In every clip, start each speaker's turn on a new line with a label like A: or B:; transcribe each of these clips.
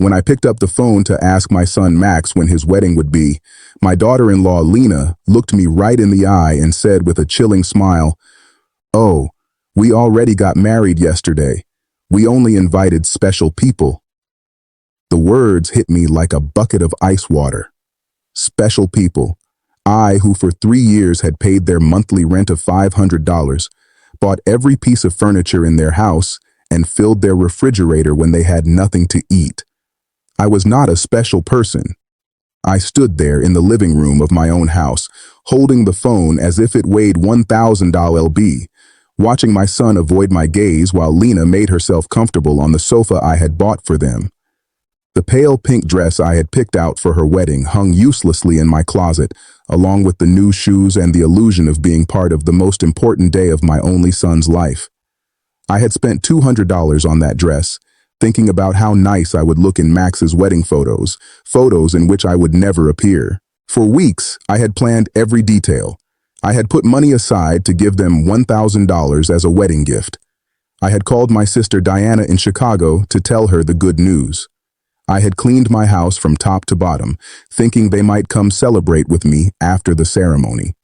A: When I picked up the phone to ask my son Max when his wedding would be, my daughter-in-law Lena looked me right in the eye and said with a chilling smile, "Oh, we already got married yesterday. We only invited special people." The words hit me like a bucket of ice water. Special people. I, who for 3 years had paid their monthly rent of $500, bought every piece of furniture in their house, and filled their refrigerator when they had nothing to eat. I was not a special person. I stood there in the living room of my own house, holding the phone as if it weighed 1,000 LB, watching my son avoid my gaze while Lena made herself comfortable on the sofa I had bought for them. The pale pink dress I had picked out for her wedding hung uselessly in my closet, along with the new shoes and the illusion of being part of the most important day of my only son's life. I had spent $200 on that dress, thinking about how nice I would look in Max's wedding photos in which I would never appear. For weeks, I had planned every detail. I had put money aside to give them $1,000 as a wedding gift. I had called my sister Diana in Chicago to tell her the good news. I had cleaned my house from top to bottom, thinking they might come celebrate with me after the ceremony.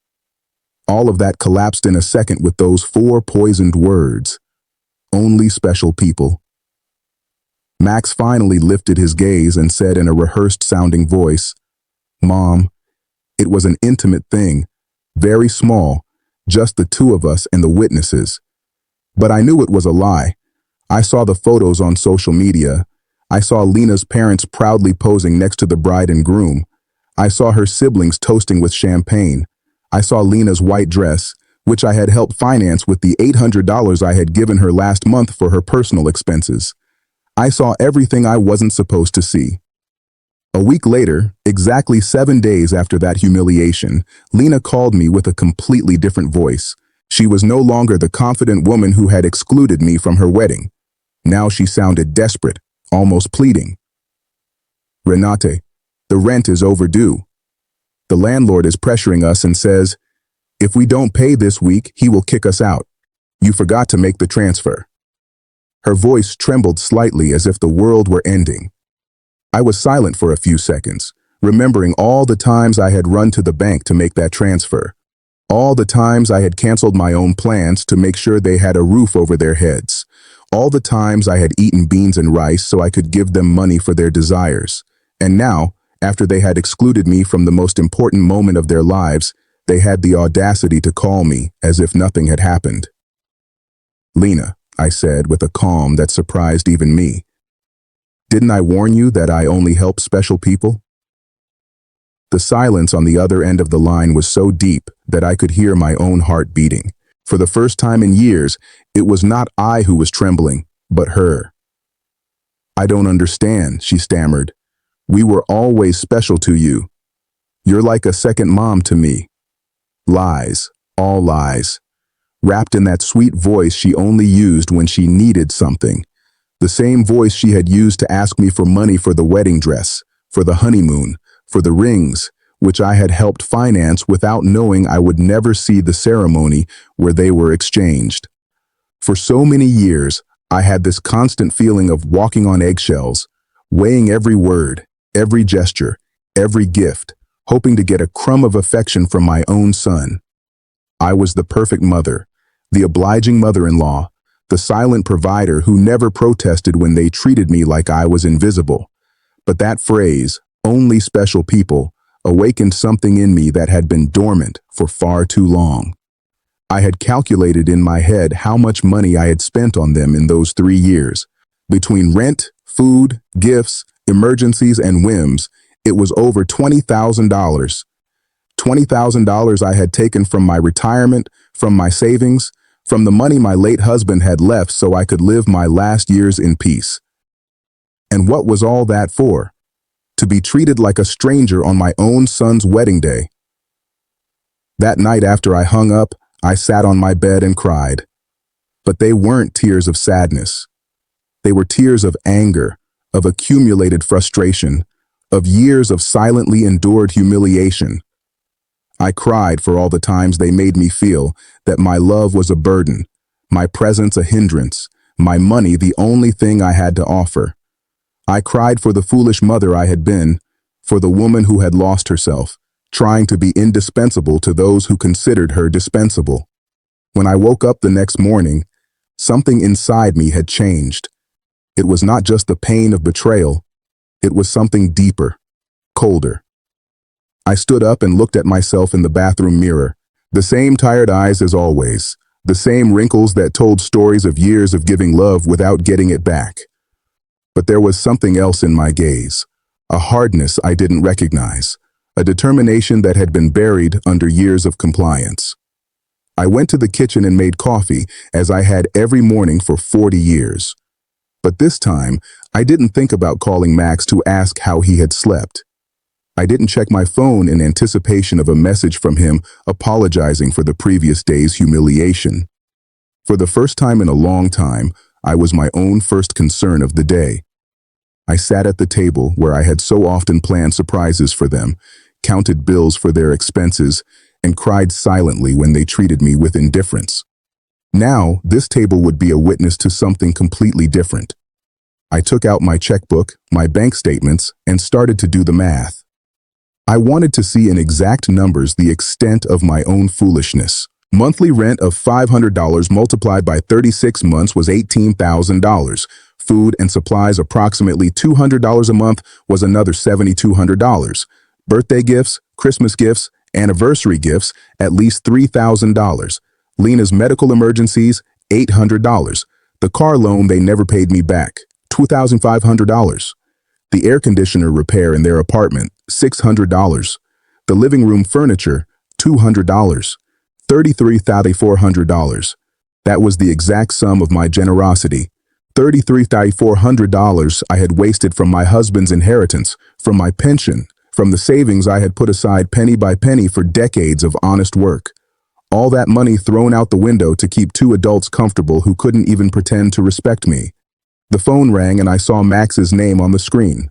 A: All of that collapsed in a second with those 4 poisoned words. Only special people. Max finally lifted his gaze and said in a rehearsed-sounding voice, "Mom, it was an intimate thing, very small, just the 2 of us and the witnesses." But I knew it was a lie. I saw the photos on social media. I saw Lena's parents proudly posing next to the bride and groom. I saw her siblings toasting with champagne. I saw Lena's white dress, which I had helped finance with the $800 I had given her last month for her personal expenses. I saw everything I wasn't supposed to see. A week later, exactly 7 days after that humiliation, Lena called me with a completely different voice. She was no longer the confident woman who had excluded me from her wedding. Now she sounded desperate, almost pleading. "Renate, the rent is overdue. The landlord is pressuring us and says, if we don't pay this week, he will kick us out. You forgot to make the transfer." Her voice trembled slightly as if the world were ending. I was silent for a few seconds, remembering all the times I had run to the bank to make that transfer. All the times I had canceled my own plans to make sure they had a roof over their heads. All the times I had eaten beans and rice so I could give them money for their desires. And now, after they had excluded me from the most important moment of their lives, they had the audacity to call me as if nothing had happened. "Lena," I said with a calm that surprised even me, "didn't I warn you that I only help special people?" The silence on the other end of the line was so deep that I could hear my own heart beating. For the first time in years, it was not I who was trembling, but her. "I don't understand," she stammered. "We were always special to you. You're like a second mom to me." Lies, all lies, wrapped in that sweet voice she only used when she needed something. The same voice she had used to ask me for money for the wedding dress, for the honeymoon, for the rings, which I had helped finance without knowing I would never see the ceremony where they were exchanged. For so many years, I had this constant feeling of walking on eggshells, weighing every word, every gesture, every gift, hoping to get a crumb of affection from my own son. I was the perfect mother, the obliging mother-in-law, the silent provider who never protested when they treated me like I was invisible. But that phrase, "only special people," awakened something in me that had been dormant for far too long. I had calculated in my head how much money I had spent on them in those 3 years. Between rent, food, gifts, emergencies, and whims, it was over $20,000. $20,000 I had taken from my retirement, from my savings, from the money my late husband had left so I could live my last years in peace. And what was all that for? To be treated like a stranger on my own son's wedding day. That night after I hung up, I sat on my bed and cried. But they weren't tears of sadness. They were tears of anger, of accumulated frustration, of years of silently endured humiliation. I cried for all the times they made me feel that my love was a burden, my presence a hindrance, my money the only thing I had to offer. I cried for the foolish mother I had been, for the woman who had lost herself, trying to be indispensable to those who considered her dispensable. When I woke up the next morning, something inside me had changed. It was not just the pain of betrayal, it was something deeper, colder. I stood up and looked at myself in the bathroom mirror. The same tired eyes as always, the same wrinkles that told stories of years of giving love without getting it back. But there was something else in my gaze, a hardness I didn't recognize, a determination that had been buried under years of compliance. I went to the kitchen and made coffee, as I had every morning for 40 years. But this time, I didn't think about calling Max to ask how he had slept. I didn't check my phone in anticipation of a message from him apologizing for the previous day's humiliation. For the first time in a long time, I was my own first concern of the day. I sat at the table where I had so often planned surprises for them, counted bills for their expenses, and cried silently when they treated me with indifference. Now, this table would be a witness to something completely different. I took out my checkbook, my bank statements, and started to do the math. I wanted to see in exact numbers the extent of my own foolishness. Monthly rent of $500 multiplied by 36 months was $18,000. Food and supplies approximately $200 a month was another $7,200. Birthday gifts, Christmas gifts, anniversary gifts, at least $3,000. Lena's medical emergencies, $800. The car loan they never paid me back, $2,500. The air conditioner repair in their apartment, $600. The living room furniture, $200. $33,400. That was the exact sum of my generosity. $33,400 I had wasted from my husband's inheritance, from my pension, from the savings I had put aside penny by penny for decades of honest work. All that money thrown out the window to keep two adults comfortable who couldn't even pretend to respect me. The phone rang and I saw Max's name on the screen.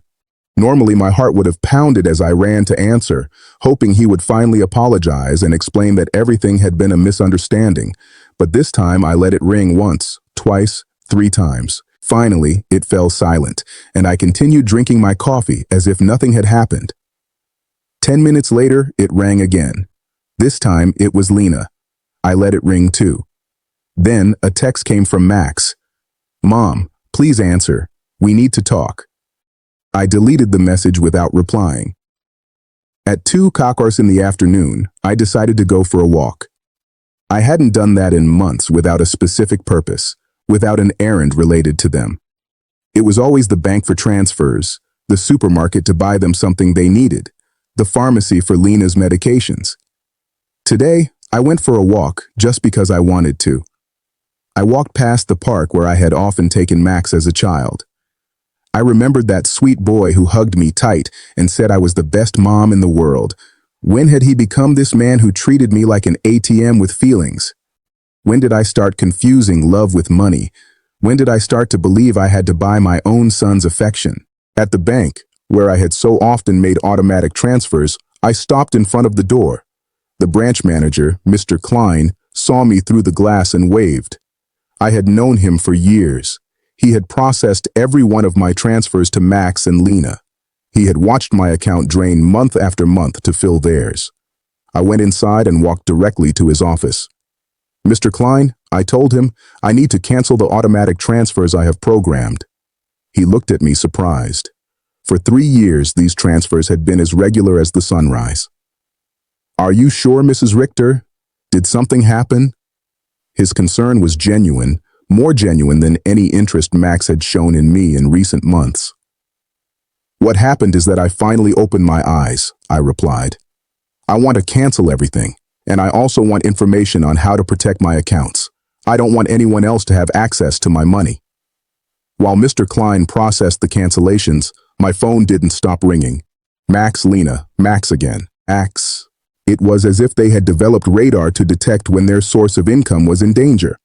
A: Normally, my heart would have pounded as I ran to answer, hoping he would finally apologize and explain that everything had been a misunderstanding. But this time, I let it ring once, twice, 3 times. Finally, it fell silent, and I continued drinking my coffee as if nothing had happened. 10 minutes later, it rang again. This time, it was Lena. I let it ring too. Then, a text came from Max. "Mom, please answer. We need to talk." I deleted the message without replying. At 2:00 in the afternoon, I decided to go for a walk. I hadn't done that in months without a specific purpose, without an errand related to them. It was always the bank for transfers, the supermarket to buy them something they needed, the pharmacy for Lena's medications. Today, I went for a walk just because I wanted to. I walked past the park where I had often taken Max as a child. I remembered that sweet boy who hugged me tight and said I was the best mom in the world. When had he become this man who treated me like an ATM with feelings? When did I start confusing love with money? When did I start to believe I had to buy my own son's affection? At the bank, where I had so often made automatic transfers, I stopped in front of the door. The branch manager, Mr. Klein, saw me through the glass and waved. I had known him for years. He had processed every one of my transfers to Max and Lena. He had watched my account drain month after month to fill theirs. I went inside and walked directly to his office. "Mr. Klein," I told him, "I need to cancel the automatic transfers I have programmed." He looked at me surprised. For 3 years, these transfers had been as regular as the sunrise. "Are you sure, Mrs. Richter? Did something happen?" His concern was genuine, more genuine than any interest Max had shown in me in recent months. "What happened is that I finally opened my eyes," I replied. "I want to cancel everything, and I also want information on how to protect my accounts. I don't want anyone else to have access to my money." While Mr. Klein processed the cancellations, my phone didn't stop ringing. Max, Lena, Max again, Max. It was as if they had developed radar to detect when their source of income was in danger.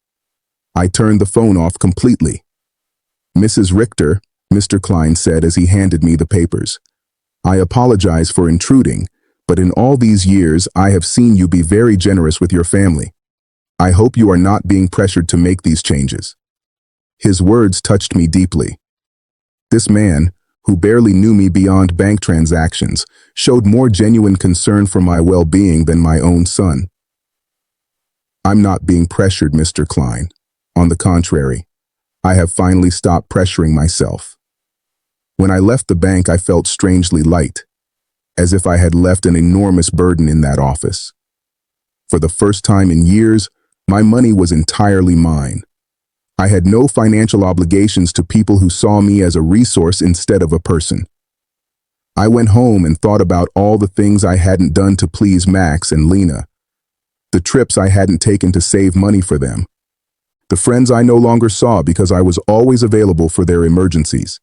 A: I turned the phone off completely. "Mrs. Richter," Mr. Klein said as he handed me the papers, "I apologize for intruding, but in all these years I have seen you be very generous with your family. I hope you are not being pressured to make these changes." His words touched me deeply. This man, who barely knew me beyond bank transactions, showed more genuine concern for my well-being than my own son. I'm not being pressured, Mr. Klein. On the contrary, I have finally stopped pressuring myself. When I left the bank, I felt strangely light, as if I had left an enormous burden in that office. For the first time in years, my money was entirely mine. I had no financial obligations to people who saw me as a resource instead of a person. I went home and thought about all the things I hadn't done to please Max and Lena, the trips I hadn't taken to save money for them, the friends I no longer saw because I was always available for their emergencies,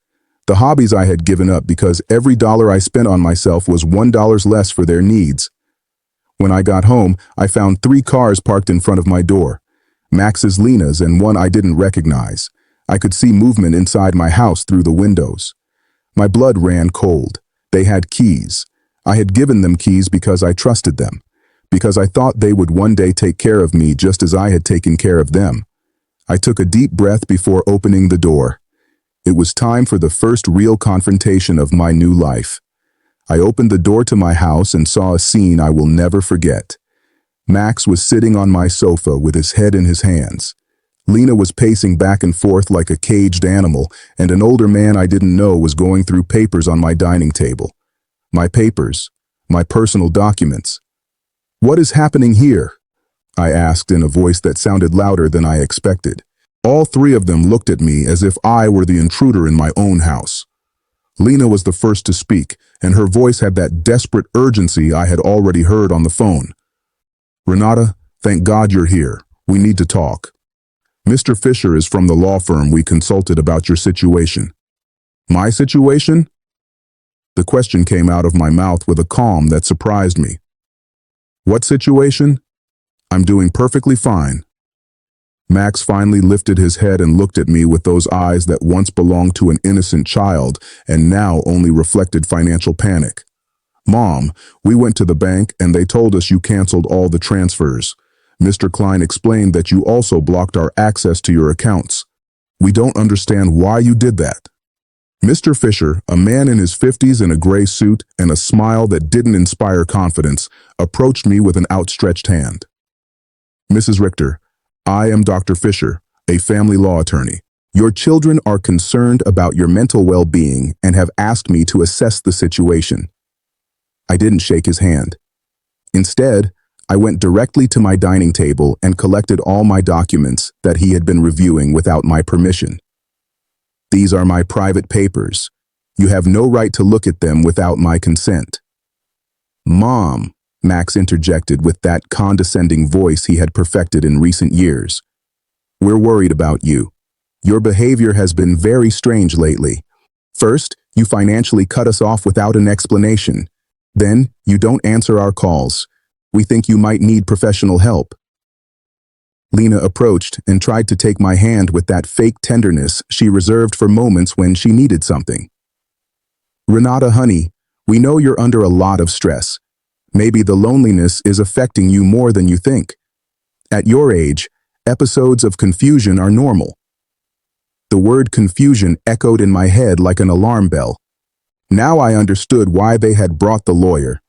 A: the hobbies I had given up because every dollar I spent on myself was $1 less for their needs. When I got home, I found 3 cars parked in front of my door. Max's, Lena's, and one I didn't recognize. I could see movement inside my house through the windows. My blood ran cold. They had keys. I had given them keys because I trusted them, because I thought they would one day take care of me just as I had taken care of them. I took a deep breath before opening the door. It was time for the first real confrontation of my new life. I opened the door to my house and saw a scene I will never forget. Max was sitting on my sofa with his head in his hands. Lena was pacing back and forth like a caged animal, and an older man I didn't know was going through papers on my dining table. My papers, my personal documents. "What is happening here?" I asked in a voice that sounded louder than I expected. All 3 of them looked at me as if I were the intruder in my own house. Lena was the first to speak, and her voice had that desperate urgency I had already heard on the phone. "Renata, thank God you're here. We need to talk. Mr. Fisher is from the law firm we consulted about your situation." "My situation?" The question came out of my mouth with a calm that surprised me. "What situation?" "I'm doing perfectly fine." Max finally lifted his head and looked at me with those eyes that once belonged to an innocent child and now only reflected financial panic. "Mom, we went to the bank and they told us you canceled all the transfers. Mr. Klein explained that you also blocked our access to your accounts. We don't understand why you did that." Mr. Fisher, a man in his 50s in a gray suit and a smile that didn't inspire confidence, approached me with an outstretched hand. "Mrs. Richter, I am Dr. Fisher, a family law attorney. Your children are concerned about your mental well-being and have asked me to assess the situation." I didn't shake his hand. Instead, I went directly to my dining table and collected all my documents that he had been reviewing without my permission. "These are my private papers. You have no right to look at them without my consent." "Mom," Max interjected with that condescending voice he had perfected in recent years. "We're worried about you. Your behavior has been very strange lately. First, you financially cut us off without an explanation. Then, you don't answer our calls. We think you might need professional help." Lena approached and tried to take my hand with that fake tenderness she reserved for moments when she needed something. "Renata, honey, we know you're under a lot of stress. Maybe the loneliness is affecting you more than you think. At your age, episodes of confusion are normal." The word confusion echoed in my head like an alarm bell. Now I understood why they had brought the lawyer.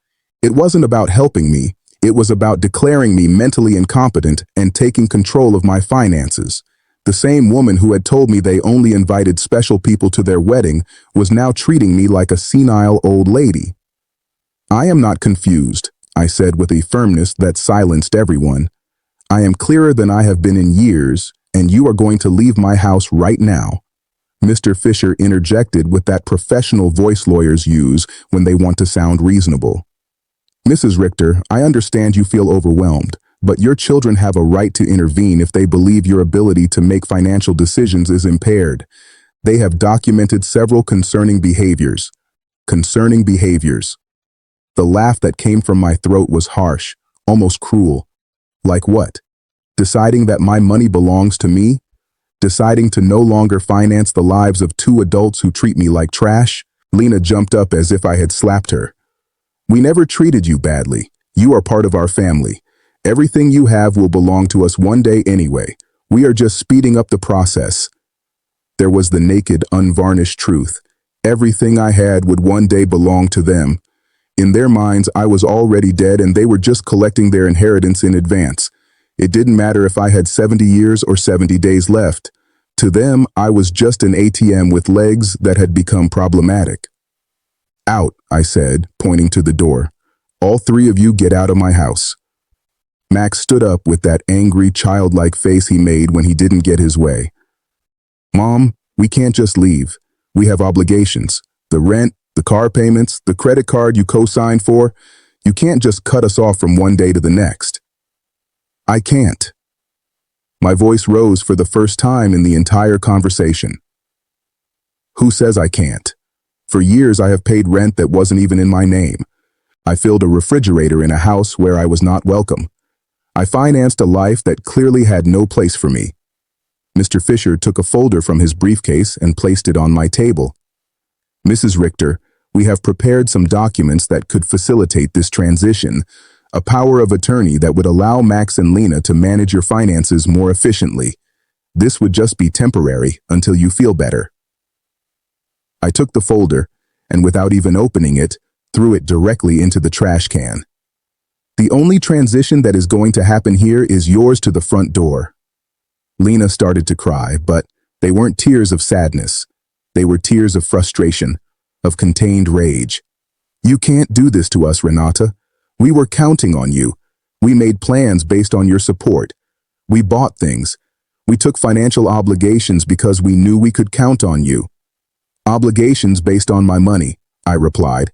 A: It wasn't about helping me. It was about declaring me mentally incompetent and taking control of my finances. The same woman who had told me they only invited special people to their wedding was now treating me like a senile old lady. "I am not confused," I said with a firmness that silenced everyone. "I am clearer than I have been in years, and you are going to leave my house right now." Mr. Fisher interjected with that professional voice lawyers use when they want to sound reasonable. "Mrs. Richter, I understand you feel overwhelmed, but your children have a right to intervene if they believe your ability to make financial decisions is impaired. They have documented several concerning behaviors." Concerning behaviors. The laugh that came from my throat was harsh, almost cruel. Like what? Deciding that my money belongs to me? Deciding to no longer finance the lives of 2 adults who treat me like trash? Lena jumped up as if I had slapped her. "We never treated you badly. You are part of our family. Everything you have will belong to us one day anyway. We are just speeding up the process." There was the naked, unvarnished truth. Everything I had would one day belong to them. In their minds, I was already dead and they were just collecting their inheritance in advance. It didn't matter if I had 70 years or 70 days left. To them, I was just an ATM with legs that had become problematic. Out, I said, pointing to the door. All three of you get out of my house. Max stood up with that angry, childlike face he made when he didn't get his way. Mom, we can't just leave. We have obligations. The rent, the car payments, the credit card you co-signed for. You can't just cut us off from one day to the next. I can't. My voice rose for the first time in the entire conversation. Who says I can't? For years I have paid rent that wasn't even in my name. I filled a refrigerator in a house where I was not welcome. I financed a life that clearly had no place for me. Mr. Fisher took a folder from his briefcase and placed it on my table. Mrs. Richter, we have prepared some documents that could facilitate this transition, a power of attorney that would allow Max and Lena to manage your finances more efficiently. This would just be temporary until you feel better. I took the folder and, without even opening it, threw it directly into the trash can. The only transition that is going to happen here is yours to the front door. Lena started to cry, but they weren't tears of sadness. They were tears of frustration, of contained rage. You can't do this to us, Renata. We were counting on you. We made plans based on your support. We bought things. We took financial obligations because we knew we could count on you. Obligations based on my money, I replied.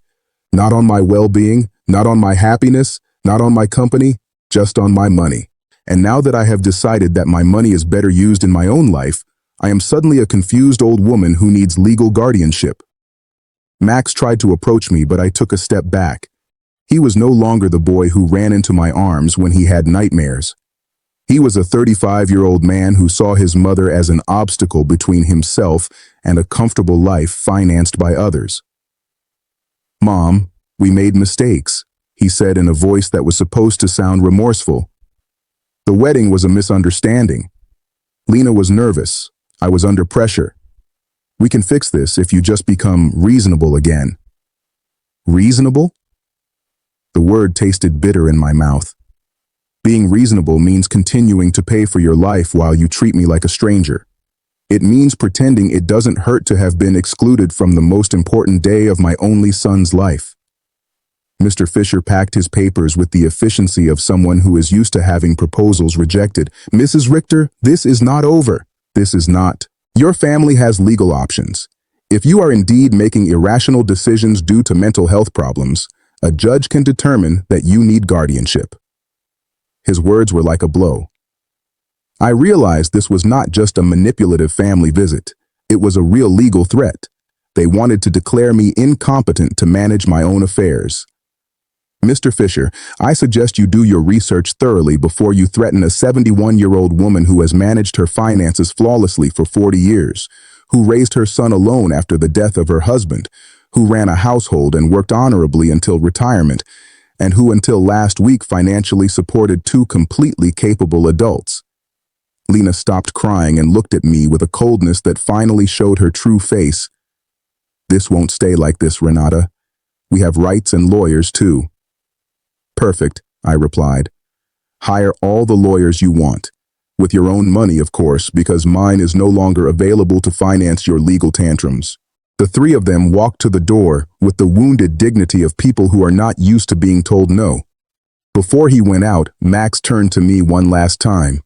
A: Not on my well-being, not on my happiness, not on my company, just on my money. And now that I have decided that my money is better used in my own life, I am suddenly a confused old woman who needs legal guardianship. Max tried to approach me, but I took a step back. He was no longer the boy who ran into my arms when he had nightmares. He was a 35-year-old man who saw his mother as an obstacle between himself and a comfortable life financed by others. Mom, we made mistakes, he said in a voice that was supposed to sound remorseful. The wedding was a misunderstanding. Lena was nervous. I was under pressure. We can fix this if you just become reasonable again. Reasonable? The word tasted bitter in my mouth. Being reasonable means continuing to pay for your life while you treat me like a stranger. It means pretending it doesn't hurt to have been excluded from the most important day of my only son's life. Mr. Fisher packed his papers with the efficiency of someone who is used to having proposals rejected. Mrs. Richter, this is not over. This is not. Your family has legal options. If you are indeed making irrational decisions due to mental health problems, a judge can determine that you need guardianship. His words were like a blow. I realized this was not just a manipulative family visit. It was a real legal threat. They wanted to declare me incompetent to manage my own affairs. Mr. Fisher, I suggest you do your research thoroughly before you threaten a 71-year-old woman who has managed her finances flawlessly for 40 years, who raised her son alone after the death of her husband, who ran a household and worked honorably until retirement, and who until last week financially supported two completely capable adults. Lena stopped crying and looked at me with a coldness that finally showed her true face. This won't stay like this, Renata. We have rights and lawyers too. Perfect, I replied. Hire all the lawyers you want. With your own money, of course, because mine is no longer available to finance your legal tantrums. The three of them walked to the door with the wounded dignity of people who are not used to being told no. Before he went out, Max turned to me one last time.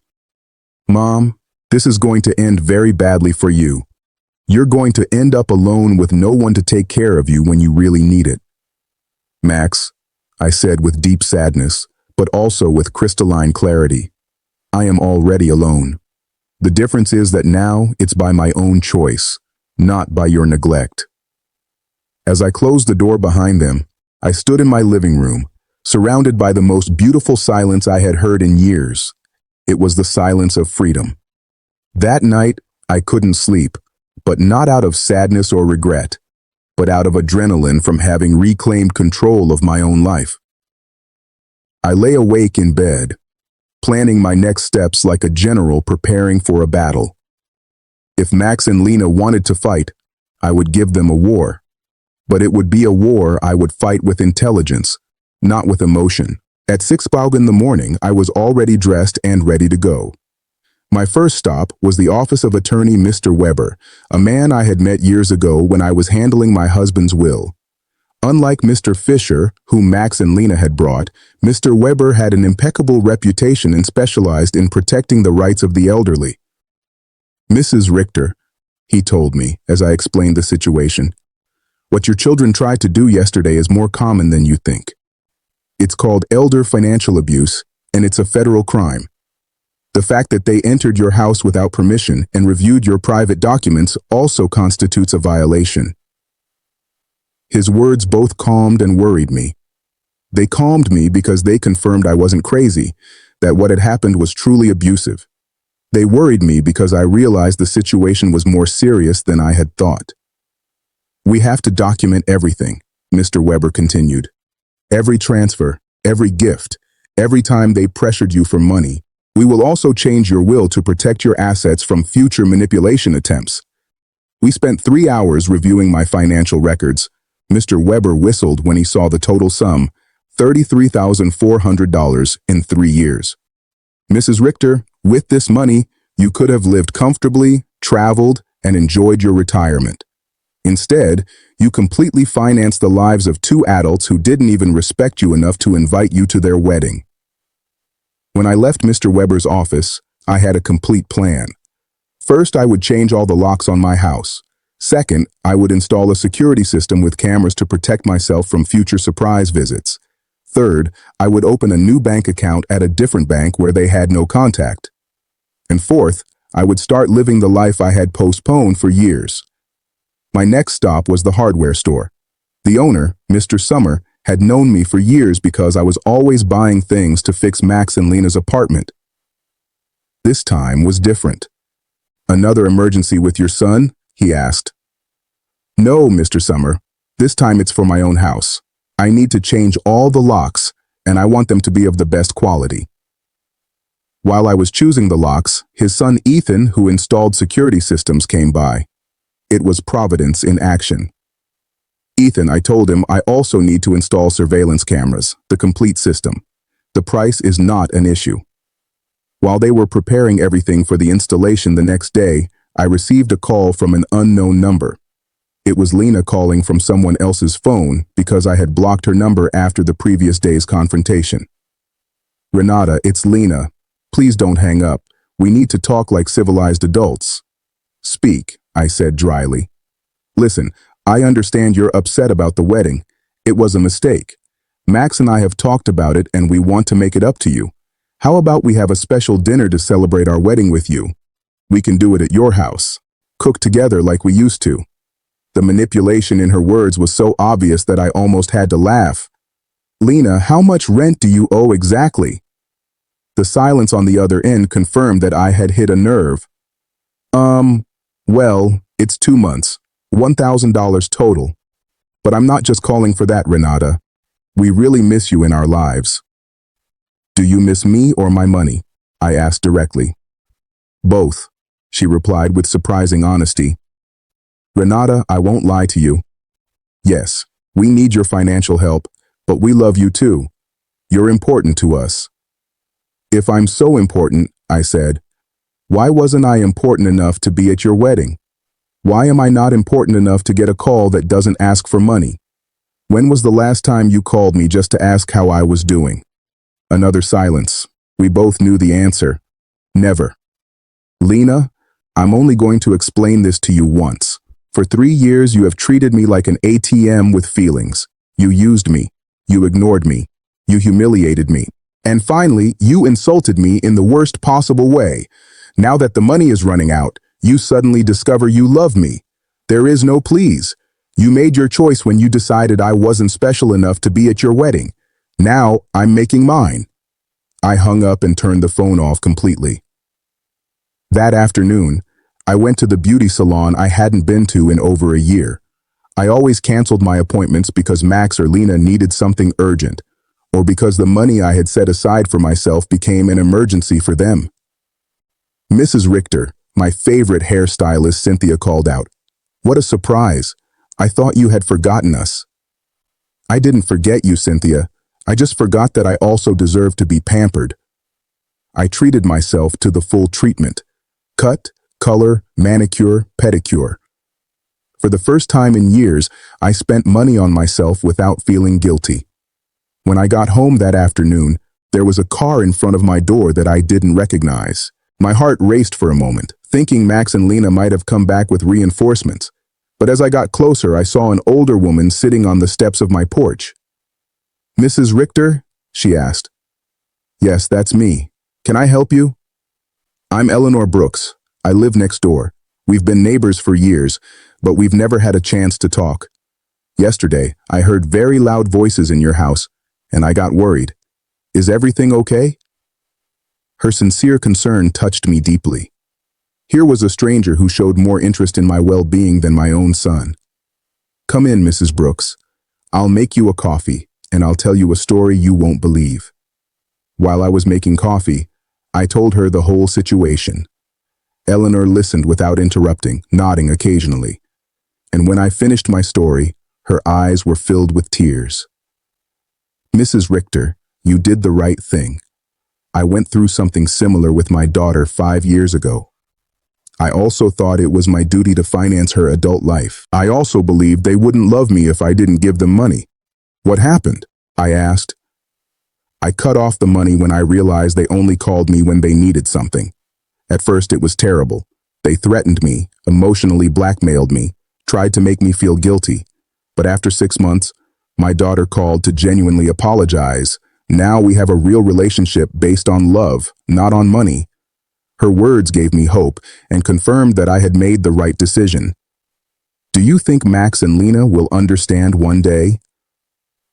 A: Mom, this is going to end very badly for you. You're going to end up alone with no one to take care of you when you really need it. Max, I said with deep sadness, but also with crystalline clarity, I am already alone. The difference is that now it's by my own choice, not by your neglect. As I closed the door behind them, I stood in my living room, surrounded by the most beautiful silence I had heard in years. It was the silence of freedom. That night, I couldn't sleep, but not out of sadness or regret, but out of adrenaline from having reclaimed control of my own life. I lay awake in bed, planning my next steps like a general preparing for a battle. If Max and Lena wanted to fight, I would give them a war. But it would be a war I would fight with intelligence, not with emotion. At 6 o'clock in the morning, I was already dressed and ready to go. My first stop was the office of attorney Mr. Weber, a man I had met years ago when I was handling my husband's will. Unlike Mr. Fisher, whom Max and Lena had brought, Mr. Weber had an impeccable reputation and specialized in protecting the rights of the elderly. "Mrs. Richter," he told me as I explained the situation, "what your children tried to do yesterday is more common than you think. It's called elder financial abuse, and it's a federal crime. The fact that they entered your house without permission and reviewed your private documents also constitutes a violation." His words both calmed and worried me. They calmed me because they confirmed I wasn't crazy, that what had happened was truly abusive. They worried me because I realized the situation was more serious than I had thought. "We have to document everything," Mr. Weber continued. "Every transfer, every gift, every time they pressured you for money. We will also change your will to protect your assets from future manipulation attempts." We spent 3 hours reviewing my financial records. Mr. Weber whistled when he saw the total sum, $33,400 in 3 years. "Mrs. Richter, with this money, you could have lived comfortably, traveled, and enjoyed your retirement. Instead, you completely financed the lives of 2 adults who didn't even respect you enough to invite you to their wedding." When I left Mr. Weber's office, I had a complete plan. First, I would change all the locks on my house. Second, I would install a security system with cameras to protect myself from future surprise visits. Third, I would open a new bank account at a different bank where they had no contact. And fourth, I would start living the life I had postponed for years. My next stop was the hardware store. The owner, Mr. Summer, had known me for years because I was always buying things to fix Max and Lena's apartment. This time was different. "Another emergency with your son?" he asked. "No, Mr. Summer. This time it's for my own house. I need to change all the locks, and I want them to be of the best quality." While I was choosing the locks, his son Ethan, who installed security systems, came by. It was Providence in action. "Ethan," I told him, "I also need to install surveillance cameras, the complete system. The price is not an issue." While they were preparing everything for the installation the next day, I received a call from an unknown number. It was Lena calling from someone else's phone because I had blocked her number after the previous day's confrontation. "Renata, it's Lena. Please don't hang up. We need to talk like civilized adults." "Speak," I said dryly. "Listen, I understand you're upset about the wedding. It was a mistake. Max and I have talked about it and we want to make it up to you. How about we have a special dinner to celebrate our wedding with you? We can do it at your house. Cook together like we used to." The manipulation in her words was so obvious that I almost had to laugh. "Lena, how much rent do you owe exactly?" The silence on the other end confirmed that I had hit a nerve. Well, it's 2 months, $1,000 total. But I'm not just calling for that, Renata. We really miss you in our lives." "Do you miss me or my money?" I asked directly. "Both," she replied with surprising honesty. "Renata, I won't lie to you. Yes, we need your financial help, but we love you too. You're important to us." "If I'm so important," I said, "why wasn't I important enough to be at your wedding? Why am I not important enough to get a call that doesn't ask for money? When was the last time you called me just to ask how I was doing?" Another silence. We both knew the answer. Never. "Lena, I'm only going to explain this to you once. For 3 years, you have treated me like an ATM with feelings. You used me. You ignored me. You humiliated me. And finally, you insulted me in the worst possible way. Now that the money is running out, you suddenly discover you love me. There is no please. You made your choice when you decided I wasn't special enough to be at your wedding. Now I'm making mine." I hung up and turned the phone off completely. That afternoon, I went to the beauty salon I hadn't been to in over a year. I always canceled my appointments because Max or Lena needed something urgent, or because the money I had set aside for myself became an emergency for them. Mrs. Richter, my favorite hairstylist, Cynthia, called out, What a surprise. I thought you had forgotten us. I didn't forget you, Cynthia. I just forgot that I also deserve to be pampered. I treated myself to the full treatment. Cut, color, manicure, pedicure. For the first time in years, I spent money on myself without feeling guilty. When I got home that afternoon, there was a car in front of my door that I didn't recognize. My heart raced for a moment, thinking Max and Lena might have come back with reinforcements. But as I got closer, I saw an older woman sitting on the steps of my porch. "Mrs. Richter?" she asked. "Yes, that's me. Can I help you?" "I'm Eleanor Brooks. I live next door. We've been neighbors for years, but we've never had a chance to talk. Yesterday, I heard very loud voices in your house, and I got worried. Is everything okay?" Her sincere concern touched me deeply. Here was a stranger who showed more interest in my well-being than my own son. "Come in, Mrs. Brooks. I'll make you a coffee, and I'll tell you a story you won't believe." While I was making coffee, I told her the whole situation. Eleanor listened without interrupting, nodding occasionally. And when I finished my story, her eyes were filled with tears. "Mrs. Richter, you did the right thing. I went through something similar with my daughter 5 years ago. I also thought it was my duty to finance her adult life. I also believed they wouldn't love me if I didn't give them money." "What happened?" I asked. "I cut off the money when I realized they only called me when they needed something. At first it was terrible. They threatened me, emotionally blackmailed me, tried to make me feel guilty. But after 6 months, my daughter called to genuinely apologize. Now we have a real relationship based on love, not on money." Her words gave me hope and confirmed that I had made the right decision. "Do you think Max and Lena will understand one day?"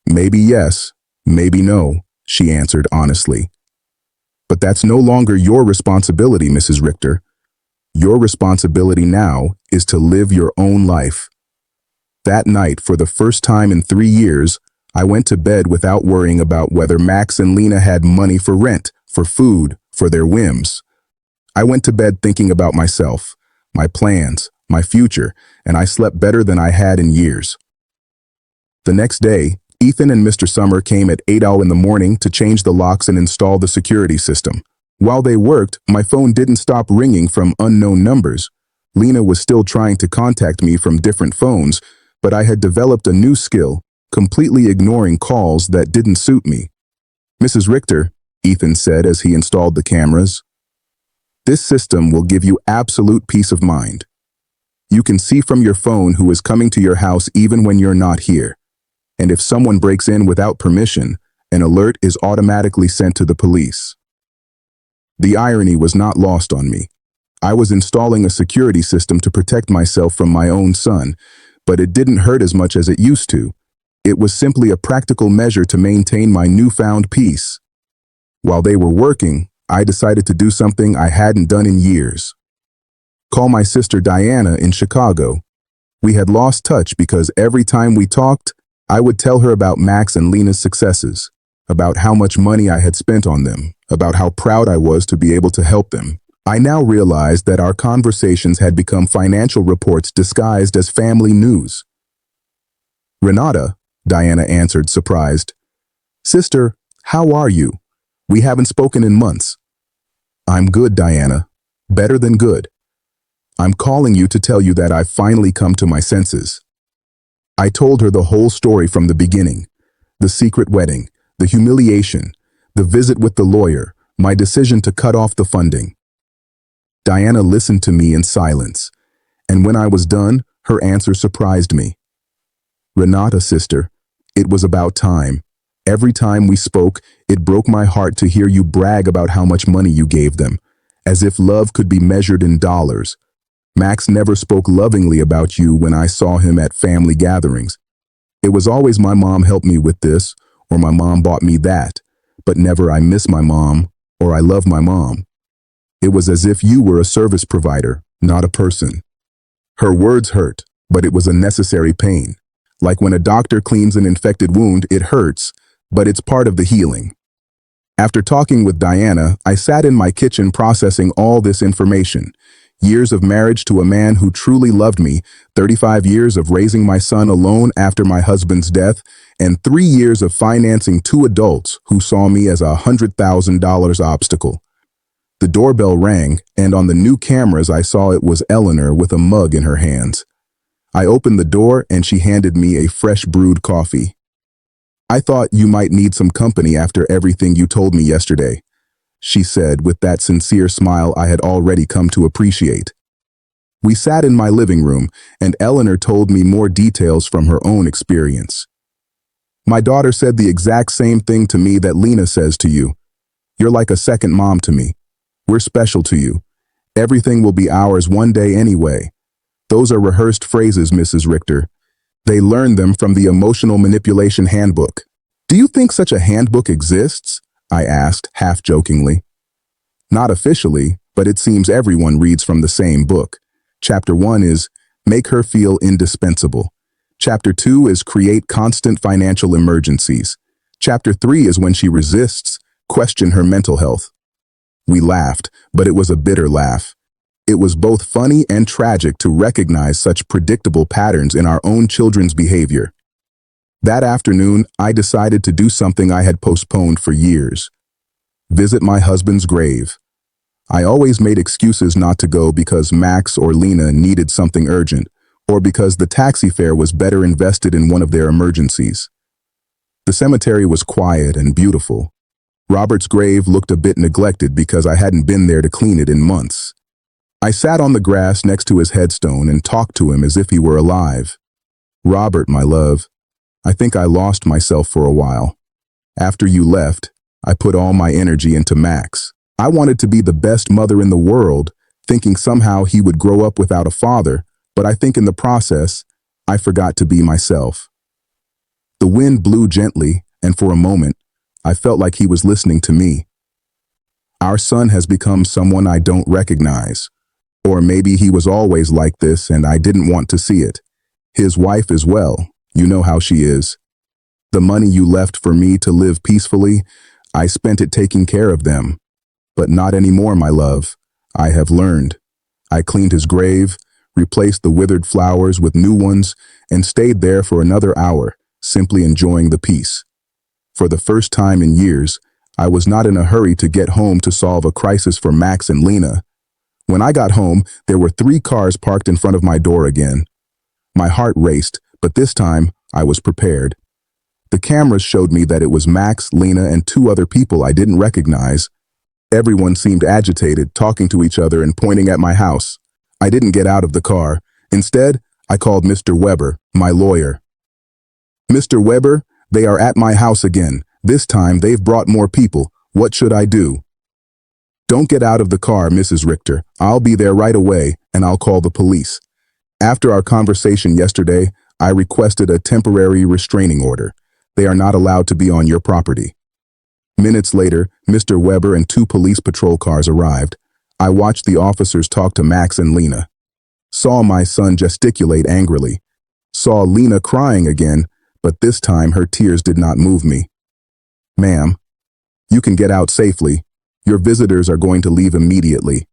A: "Maybe yes, maybe no," she answered honestly. "But that's no longer your responsibility, Mrs. Richter. Your responsibility now is to live your own life." That night, for the first time in 3 years, I went to bed without worrying about whether Max and Lena had money for rent, for food, for their whims. I went to bed thinking about myself, my plans, my future, and I slept better than I had in years. The next day, Ethan and Mr. Summer came at 8 in the morning to change the locks and install the security system. While they worked, my phone didn't stop ringing from unknown numbers. Lena was still trying to contact me from different phones, but I had developed a new skill, completely ignoring calls that didn't suit me. "Mrs. Richter," Ethan said as he installed the cameras, "this system will give you absolute peace of mind. You can see from your phone who is coming to your house even when you're not here. And if someone breaks in without permission, an alert is automatically sent to the police." The irony was not lost on me. I was installing a security system to protect myself from my own son, but it didn't hurt as much as it used to. It was simply a practical measure to maintain my newfound peace. While they were working, I decided to do something I hadn't done in years. Call my sister Diana in Chicago. We had lost touch because every time we talked, I would tell her about Max and Lena's successes, about how much money I had spent on them, about how proud I was to be able to help them. I now realized that our conversations had become financial reports disguised as family news. "Renata," Diana answered, surprised. "Sister, how are you? We haven't spoken in months." "I'm good, Diana. Better than good. I'm calling you to tell you that I've finally come to my senses." I told her the whole story from the beginning. The secret wedding, the humiliation, the visit with the lawyer, my decision to cut off the funding. Diana listened to me in silence, and when I was done, her answer surprised me. "Renata, sister, it was about time. Every time we spoke, it broke my heart to hear you brag about how much money you gave them, as if love could be measured in dollars. Max never spoke lovingly about you when I saw him at family gatherings. It was always my mom helped me with this, or my mom bought me that, but never I miss my mom, or I love my mom. It was as if you were a service provider, not a person." Her words hurt, but it was a necessary pain. Like when a doctor cleans an infected wound, it hurts, but it's part of the healing. After talking with Diana, I sat in my kitchen processing all this information. years of marriage to a man who truly loved me, 35 years of raising my son alone after my husband's death, and 3 years of financing 2 adults who saw me as a $100,000 obstacle. The doorbell rang, and on the new cameras I saw it was Eleanor with a mug in her hands. I opened the door and she handed me a fresh brewed coffee. "I thought you might need some company after everything you told me yesterday," she said with that sincere smile I had already come to appreciate. We sat in my living room, and Eleanor told me more details from her own experience. "My daughter said the exact same thing to me that Lena says to you. You're like a second mom to me. We're special to you. Everything will be ours one day anyway." Those are rehearsed phrases, Mrs. Richter. They learned them from the Emotional Manipulation Handbook. "Do you think such a handbook exists?" I asked, half-jokingly. "Not officially, but it seems everyone reads from the same book. Chapter 1 is Make Her Feel Indispensable. Chapter 2 is Create Constant Financial Emergencies. Chapter 3 is When She Resists, Question Her Mental Health." We laughed, but it was a bitter laugh. It was both funny and tragic to recognize such predictable patterns in our own children's behavior. That afternoon, I decided to do something I had postponed for years. Visit my husband's grave. I always made excuses not to go because Max or Lena needed something urgent, or because the taxi fare was better invested in one of their emergencies. The cemetery was quiet and beautiful. Robert's grave looked a bit neglected because I hadn't been there to clean it in months. I sat on the grass next to his headstone and talked to him as if he were alive. "Robert, my love, I think I lost myself for a while. After you left, I put all my energy into Max. I wanted to be the best mother in the world, thinking somehow he would grow up without a father, but I think in the process, I forgot to be myself." The wind blew gently, and for a moment, I felt like he was listening to me. "Our son has become someone I don't recognize. Or maybe he was always like this and I didn't want to see it. His wife as well, you know how she is. The money you left for me to live peacefully, I spent it taking care of them. But not anymore, my love. I have learned." I cleaned his grave, replaced the withered flowers with new ones, and stayed there for another hour, simply enjoying the peace. For the first time in years, I was not in a hurry to get home to solve a crisis for Max and Lena. When I got home, there were 3 cars parked in front of my door again. My heart raced, but this time, I was prepared. The cameras showed me that it was Max, Lena, and 2 other people I didn't recognize. Everyone seemed agitated, talking to each other and pointing at my house. I didn't get out of the car. Instead, I called Mr. Weber, my lawyer. "Mr. Weber, they are at my house again. This time, they've brought more people. What should I do?" "Don't get out of the car, Mrs. Richter. I'll be there right away, and I'll call the police." After our conversation yesterday, I requested a temporary restraining order. They are not allowed to be on your property. Minutes later, Mr. Weber and 2 police patrol cars arrived. I watched the officers talk to Max and Lena. Saw my son gesticulate angrily. Saw Lena crying again, but this time her tears did not move me. "Ma'am, you can get out safely. Your visitors are going to leave immediately."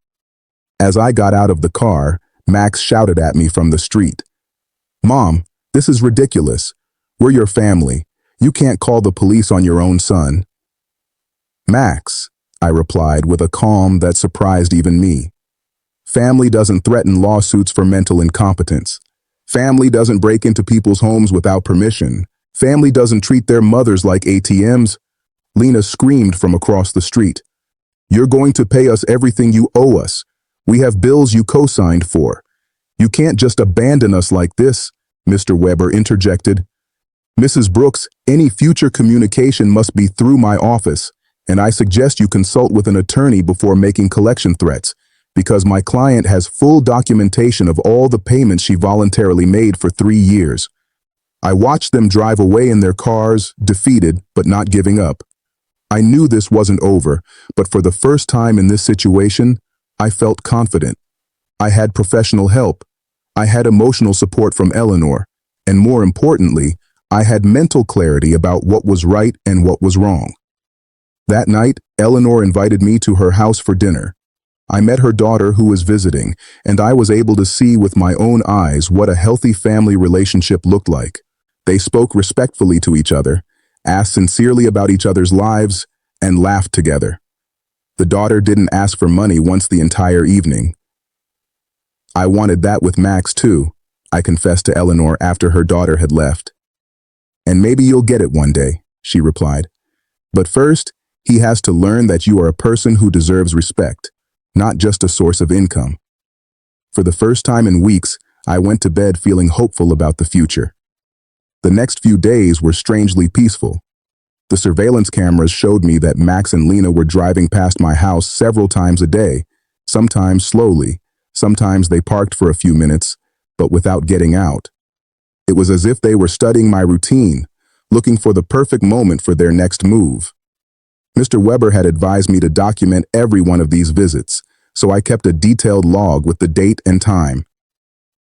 A: As I got out of the car, Max shouted at me from the street. "Mom, this is ridiculous. We're your family. You can't call the police on your own son." "Max," I replied with a calm that surprised even me. "Family doesn't threaten lawsuits for mental incompetence. Family doesn't break into people's homes without permission. Family doesn't treat their mothers like ATMs. Lena screamed from across the street. "You're going to pay us everything you owe us. We have bills you co-signed for. You can't just abandon us like this," Mr. Weber interjected. "Mrs. Brooks, any future communication must be through my office, and I suggest you consult with an attorney before making collection threats, because my client has full documentation of all the payments she voluntarily made for 3 years." I watched them drive away in their cars, defeated but not giving up. I knew this wasn't over, but for the first time in this situation, I felt confident. I had professional help. I had emotional support from Eleanor, and more importantly, I had mental clarity about what was right and what was wrong. That night, Eleanor invited me to her house for dinner. I met her daughter who was visiting, and I was able to see with my own eyes what a healthy family relationship looked like. They spoke respectfully to each other, asked sincerely about each other's lives, and laughed together. The daughter didn't ask for money once the entire evening. I wanted that with Max too, I confessed to Eleanor after her daughter had left. And maybe you'll get it one day, she replied. But first, he has to learn that you are a person who deserves respect, not just a source of income. For the first time in weeks, I went to bed feeling hopeful about the future. The next few days were strangely peaceful. The surveillance cameras showed me that Max and Lena were driving past my house several times a day, sometimes slowly, sometimes they parked for a few minutes, but without getting out. It was as if they were studying my routine, looking for the perfect moment for their next move. Mr. Weber had advised me to document every one of these visits, so I kept a detailed log with the date and time.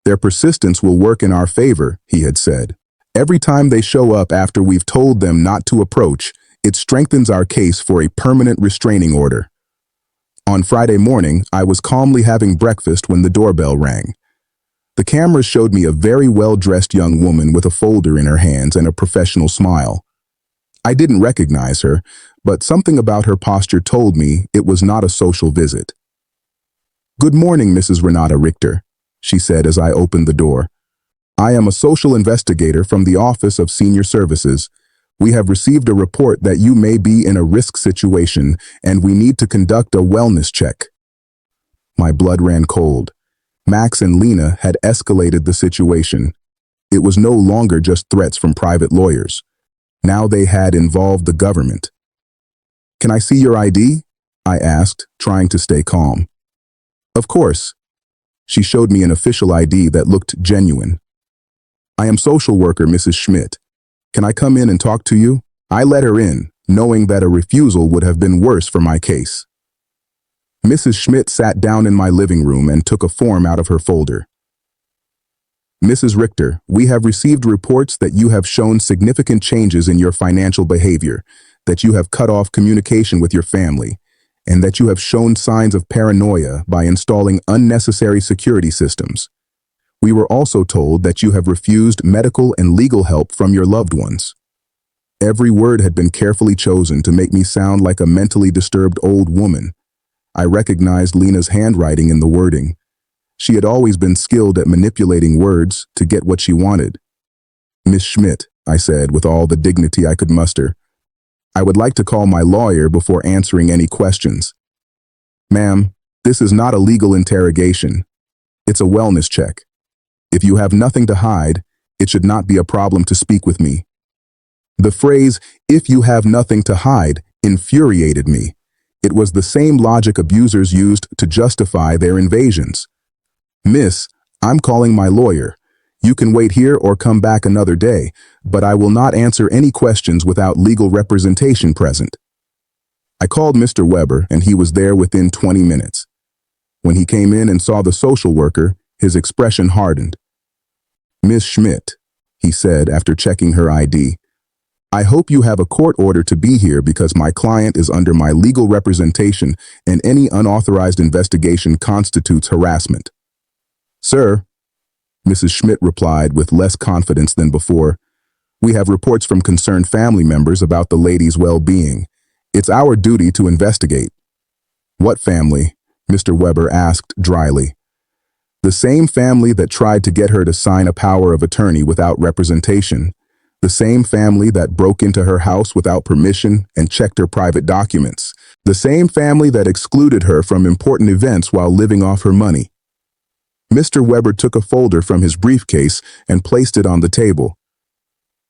A: Their persistence will work in our favor, he had said. Every time they show up after we've told them not to approach, it strengthens our case for a permanent restraining order. On Friday morning, I was calmly having breakfast when the doorbell rang. The cameras showed me a very well-dressed young woman with a folder in her hands and a professional smile. I didn't recognize her, but something about her posture told me it was not a social visit. "Good morning, Mrs. Renata Richter," she said as I opened the door. "I am a social investigator from the Office of Senior Services. We have received a report that you may be in a risk situation, and we need to conduct a wellness check." My blood ran cold. Max and Lena had escalated the situation. It was no longer just threats from private lawyers. Now they had involved the government. "Can I see your ID?" I asked, trying to stay calm. "Of course." She showed me an official ID that looked genuine. "I am social worker Mrs. Schmidt. Can I come in and talk to you?" I let her in, knowing that a refusal would have been worse for my case. Mrs. Schmidt sat down in my living room and took a form out of her folder. "Mrs. Richter, we have received reports that you have shown significant changes in your financial behavior, that you have cut off communication with your family, and that you have shown signs of paranoia by installing unnecessary security systems. We were also told that you have refused medical and legal help from your loved ones." Every word had been carefully chosen to make me sound like a mentally disturbed old woman. I recognized Lena's handwriting in the wording. She had always been skilled at manipulating words to get what she wanted. "Miss Schmidt," I said with all the dignity I could muster, "I would like to call my lawyer before answering any questions." "Ma'am, this is not a legal interrogation. It's a wellness check. If you have nothing to hide, it should not be a problem to speak with me." The phrase, "if you have nothing to hide," infuriated me. It was the same logic abusers used to justify their invasions. "Miss, I'm calling my lawyer. You can wait here or come back another day, but I will not answer any questions without legal representation present." I called Mr. Weber, and he was there within 20 minutes. When he came in and saw the social worker, his expression hardened. "Miss Schmidt," he said after checking her ID, "I hope you have a court order to be here because my client is under my legal representation and any unauthorized investigation constitutes harassment." "Sir," Mrs. Schmidt replied with less confidence than before, "we have reports from concerned family members about the lady's well-being. It's our duty to investigate." "What family?" Mr. Weber asked dryly. "The same family that tried to get her to sign a power of attorney without representation. The same family that broke into her house without permission and checked her private documents. The same family that excluded her from important events while living off her money." Mr. Weber took a folder from his briefcase and placed it on the table.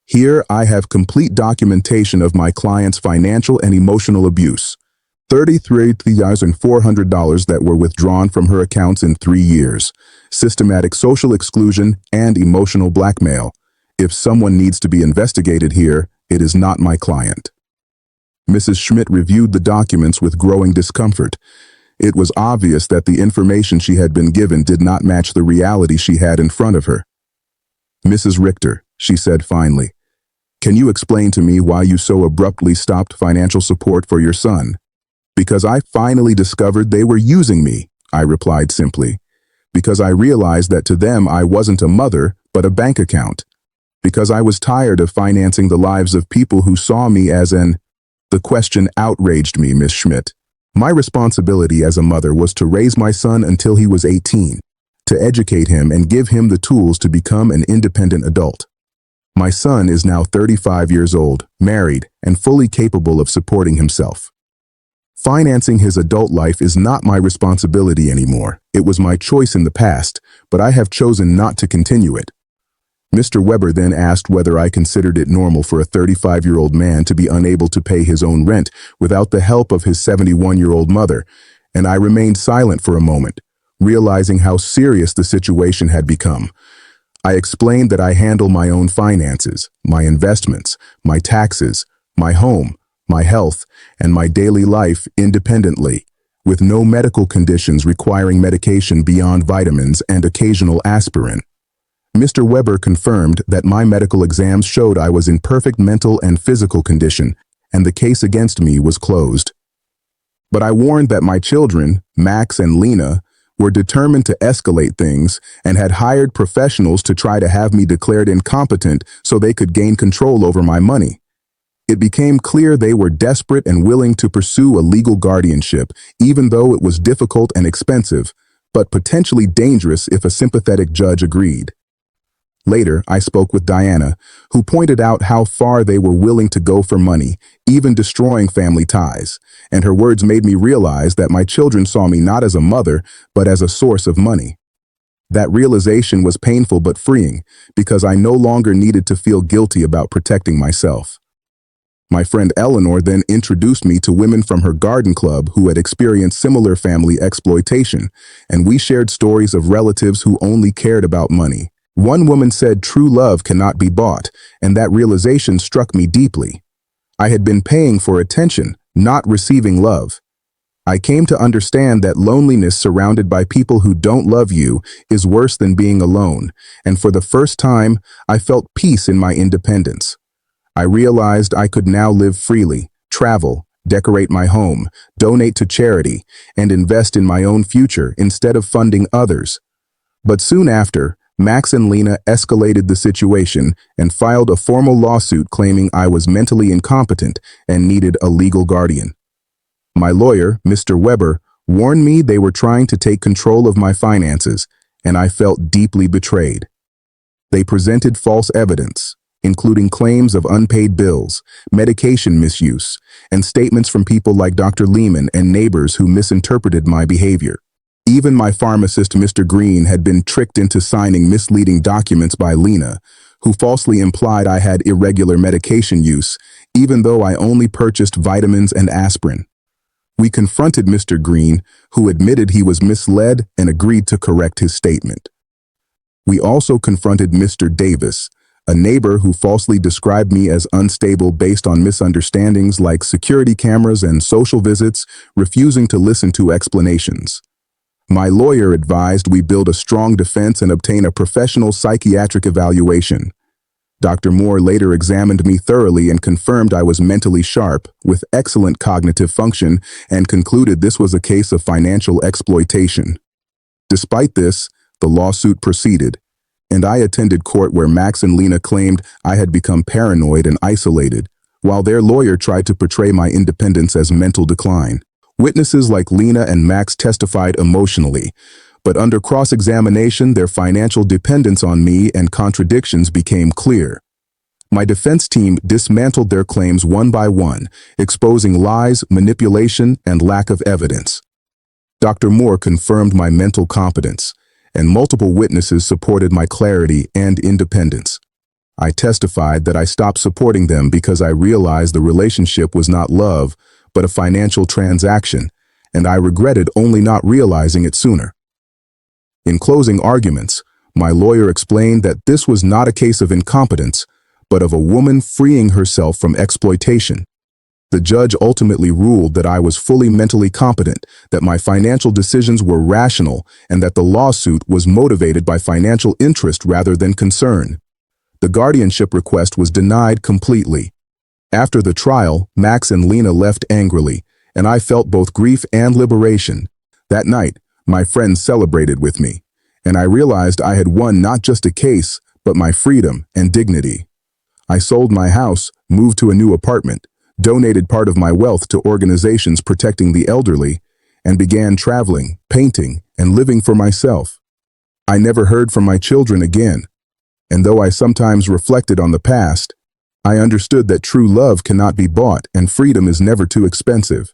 A: "Here I have complete documentation of my client's financial and emotional abuse. $33,400 that were withdrawn from her accounts in 3 years. Systematic social exclusion and emotional blackmail. If someone needs to be investigated here, it is not my client." Mrs. Schmidt reviewed the documents with growing discomfort. It was obvious that the information she had been given did not match the reality she had in front of her. "Mrs. Richter," she said finally, "can you explain to me why you so abruptly stopped financial support for your son?" Because I finally discovered they were using me, I replied simply. Because I realized that to them I wasn't a mother, but a bank account. Because I was tired of financing the lives of people who saw me as an... The question outraged me, Miss Schmidt. My responsibility as a mother was to raise my son until he was 18, to educate him and give him the tools to become an independent adult. My son is now 35 years old, married, and fully capable of supporting himself. Financing his adult life is not my responsibility anymore. It was my choice in the past, but I have chosen not to continue it. Mr. Weber then asked whether I considered it normal for a 35-year-old man to be unable to pay his own rent without the help of his 71-year-old mother, and I remained silent for a moment, realizing how serious the situation had become. I explained that I handle my own finances, my investments, my taxes, my home, my health, and my daily life independently, with no medical conditions requiring medication beyond vitamins and occasional aspirin. Mr. Weber confirmed that my medical exams showed I was in perfect mental and physical condition, and the case against me was closed. But I warned that my children, Max and Lena, were determined to escalate things and had hired professionals to try to have me declared incompetent so they could gain control over my money. It became clear they were desperate and willing to pursue a legal guardianship, even though it was difficult and expensive, but potentially dangerous if a sympathetic judge agreed. Later, I spoke with Diana, who pointed out how far they were willing to go for money, even destroying family ties, and her words made me realize that my children saw me not as a mother, but as a source of money. That realization was painful but freeing, because I no longer needed to feel guilty about protecting myself. My friend Eleanor then introduced me to women from her garden club who had experienced similar family exploitation, and we shared stories of relatives who only cared about money. One woman said true love cannot be bought, and that realization struck me deeply. I had been paying for attention, not receiving love. I came to understand that loneliness surrounded by people who don't love you is worse than being alone, and for the first time, I felt peace in my independence. I realized I could now live freely, travel, decorate my home, donate to charity, and invest in my own future instead of funding others. But soon after, Max and Lena escalated the situation and filed a formal lawsuit claiming I was mentally incompetent and needed a legal guardian. My lawyer, Mr. Weber, warned me they were trying to take control of my finances, and I felt deeply betrayed. They presented false evidence, including claims of unpaid bills, medication misuse, and statements from people like Dr. Lehman and neighbors who misinterpreted my behavior. Even my pharmacist, Mr. Green, had been tricked into signing misleading documents by Lena, who falsely implied I had irregular medication use, even though I only purchased vitamins and aspirin. We confronted Mr. Green, who admitted he was misled and agreed to correct his statement. We also confronted Mr. Davis, a neighbor who falsely described me as unstable based on misunderstandings like security cameras and social visits, refusing to listen to explanations. My lawyer advised we build a strong defense and obtain a professional psychiatric evaluation. Dr. Moore later examined me thoroughly and confirmed I was mentally sharp, with excellent cognitive function, and concluded this was a case of financial exploitation. Despite this, the lawsuit proceeded, and I attended court where Max and Lena claimed I had become paranoid and isolated, while their lawyer tried to portray my independence as mental decline. Witnesses like Lena and Max testified emotionally, but under cross-examination, their financial dependence on me and contradictions became clear. My defense team dismantled their claims one by one, exposing lies, manipulation, and lack of evidence. Dr. Moore confirmed my mental competence, and multiple witnesses supported my clarity and independence. I testified that I stopped supporting them because I realized the relationship was not love, but a financial transaction, and I regretted only not realizing it sooner. In closing arguments, my lawyer explained that this was not a case of incompetence, but of a woman freeing herself from exploitation. The judge ultimately ruled that I was fully mentally competent, that my financial decisions were rational, and that the lawsuit was motivated by financial interest rather than concern. The guardianship request was denied completely. After the trial, Max and Lena left angrily, and I felt both grief and liberation. That night, my friends celebrated with me, and I realized I had won not just a case, but my freedom and dignity. I sold my house, moved to a new apartment, donated part of my wealth to organizations protecting the elderly, and began traveling, painting, and living for myself. I never heard from my children again, and though I sometimes reflected on the past, I understood that true love cannot be bought and freedom is never too expensive.